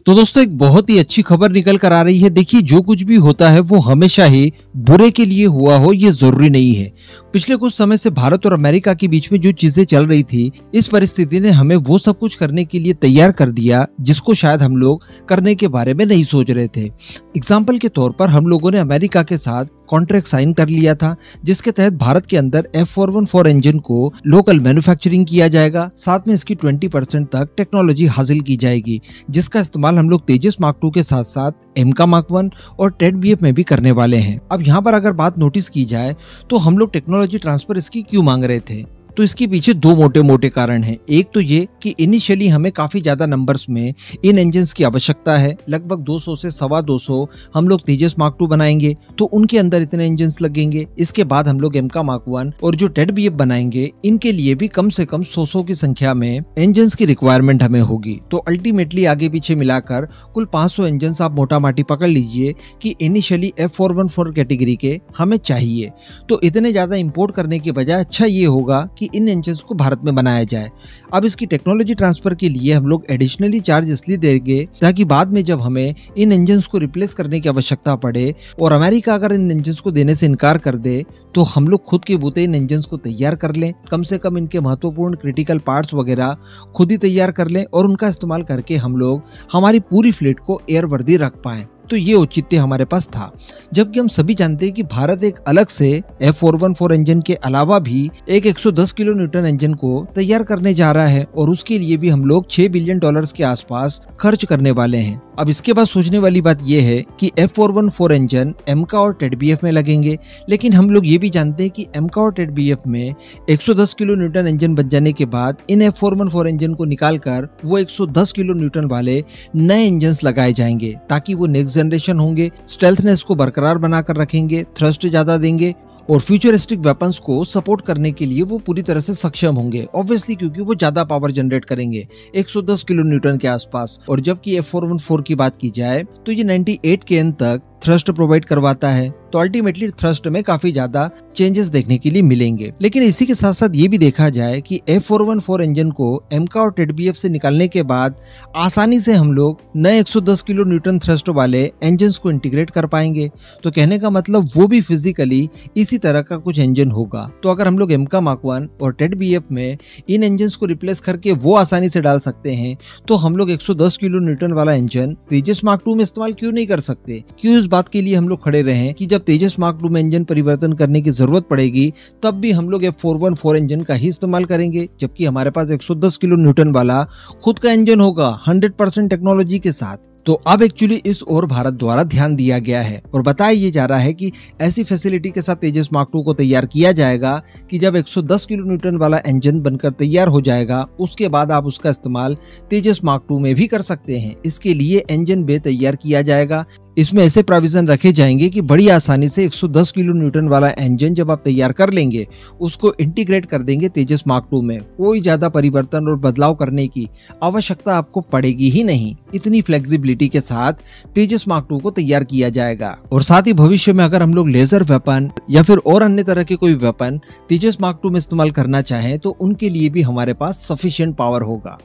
तो दोस्तों एक बहुत ही अच्छी खबर निकल कर आ रही है। देखिए, जो कुछ भी होता है वो हमेशा ही बुरे के लिए हुआ हो ये जरूरी नहीं है। पिछले कुछ समय से भारत और अमेरिका के बीच में जो चीजें चल रही थी, इस परिस्थिति ने हमें वो सब कुछ करने के लिए तैयार कर दिया जिसको शायद हम लोग करने के बारे में नहीं सोच रहे थे। एग्जाम्पल के तौर पर हम लोगों ने अमेरिका के साथ कॉन्ट्रैक्ट साइन कर लिया था, जिसके तहत भारत के अंदर F414 इंजन को लोकल मैन्युफैक्चरिंग किया जाएगा। साथ में इसकी 20% तक टेक्नोलॉजी हासिल की जाएगी, जिसका इस्तेमाल हम लोग तेजस मार्क 2 के साथ साथ एमका मार्क 1 और टेड BF में भी करने वाले हैं। अब यहाँ पर अगर बात नोटिस की जाए तो हम लोग टेक्नोलॉजी ट्रांसफर इसकी क्यों मांग रहे थे, तो इसके पीछे दो मोटे मोटे कारण हैं। एक तो ये कि इनिशियली हमें काफी ज्यादा नंबर्स में इन इंजन्स की आवश्यकता है। लगभग 200 से 225 हम लोग तेजस मार्क 2 बनाएंगे तो उनके अंदर इतने इंजन्स लगेंगे। इसके बाद हम लोग एमका मार्क 1 और जो टेड BF बनाएंगे, इनके लिए भी कम से कम 100 की संख्या में इंजन्स की रिक्वायरमेंट हमें होगी। तो अल्टीमेटली आगे पीछे मिलाकर कुल 500 इंजन्स आप मोटा माटी पकड़ लीजिए कि इनिशियली F414 कैटेगरी के हमें चाहिए। तो इतने ज्यादा इंपोर्ट करने के बजाय अच्छा ये होगा कि इन इंजन्स को भारत में बनाया जाए। अब इसकी टेक्नोलॉजी ट्रांसफर के लिए हम लोग एडिशनली चार्ज इसलिए देंगे ताकि बाद में जब हमें इन इंजन्स को रिप्लेस करने की आवश्यकता पड़े और अमेरिका अगर इन इंजन्स को देने से इनकार कर दे तो हम लोग खुद के बूते इन इंजन्स को तैयार कर लें। कम से कम इनके महत्वपूर्ण क्रिटिकल पार्ट्स वगैरह खुद ही तैयार कर लें और उनका इस्तेमाल करके हम लोग हमारी पूरी फ्लीट को एयरवर्दी रख पाएं। तो ये औचित्य हमारे पास था। जबकि हम सभी जानते हैं कि भारत एक अलग से F414 इंजन के अलावा भी एक 110 किलो न्यूटन इंजन को तैयार करने जा रहा है और उसके लिए भी हम लोग $6 बिलियन के आसपास खर्च करने वाले हैं। अब इसके बाद सोचने वाली बात यह है कि F414 इंजन एमका और टेड BF में लगेंगे, लेकिन हम लोग ये भी जानते हैं कि एमका और टेड BF में 110 किलो न्यूटन इंजन बन जाने के बाद इन F414 इंजन को निकालकर वो 110 किलो न्यूटन वाले नए इंजन लगाए जाएंगे ताकि वो नेक्स्ट जनरेशन होंगे, स्टेल्थनेस को बरकरार बनाकर रखेंगे, थ्रस्ट ज्यादा देंगे और फ्यूचरिस्टिक वेपन्स को सपोर्ट करने के लिए वो पूरी तरह से सक्षम होंगे। ऑब्वियसली क्योंकि वो ज्यादा पावर जनरेट करेंगे 110 किलो न्यूटन के आसपास। और जबकि F414 की बात की जाए तो ये 98 kN तक थ्रस्ट प्रोवाइड करवाता है, तो अल्टीमेटली थ्रस्ट में काफी ज्यादा चेंजेस देखने के लिए मिलेंगे। लेकिन इसी के साथ साथ ये भी देखा जाए कि F414 इंजन को एमका और टेड BF से निकालने के बाद आसानी से हम लोग नए 110 किलो न्यूटन थ्रस्ट वाले इंजन को इंटीग्रेट कर पाएंगे। तो कहने का मतलब वो भी फिजिकली इसी तरह का कुछ इंजन होगा। तो अगर हम लोग एमका मार्क 1 और टेड BF में इन इंजन को रिप्लेस करके वो आसानी से डाल सकते हैं, तो हम लोग 110 किलो न्यूटन वाला इंजन तेजस मार्क 2 में इस्तेमाल क्यों नहीं कर सकते? क्यों इस बात के लिए हम लोग खड़े रहें कि जब तेजस मार्क 2 में इंजन परिवर्तन करने की जरूरत पड़ेगी तब भी हम लोग F414 इंजन का ही इस्तेमाल करेंगे, जबकि हमारे पास 110 किलो न्यूटन वाला खुद का इंजन होगा 100% टेक्नोलॉजी के साथ। तो अब एक्चुअली इस ओर भारत द्वारा ध्यान दिया गया है और बताया ये जा रहा है कि ऐसी फैसिलिटी के साथ तेजस मार्क 2 को तैयार किया जाएगा कि जब 110 किलो न्यूटन वाला इंजन बनकर तैयार हो जाएगा उसके बाद आप उसका इस्तेमाल तेजस मार्क 2 में भी कर सकते हैं। इसके लिए इंजन बे तैयार किया जाएगा। इसमें ऐसे प्रोविजन रखे जाएंगे कि बड़ी आसानी से 110 किलो न्यूटन वाला इंजन जब आप तैयार कर लेंगे उसको इंटीग्रेट कर देंगे तेजस मार्क 2 में। कोई ज्यादा परिवर्तन और बदलाव करने की आवश्यकता आपको पड़ेगी ही नहीं। इतनी फ्लेक्सिबिलिटी के साथ तेजस मार्क 2 को तैयार किया जाएगा। और साथ ही भविष्य में अगर हम लोग लेजर वेपन या फिर और अन्य तरह के कोई वेपन तेजस मार्क 2 में इस्तेमाल करना चाहें तो उनके लिए भी हमारे पास सफिशिएंट पावर होगा।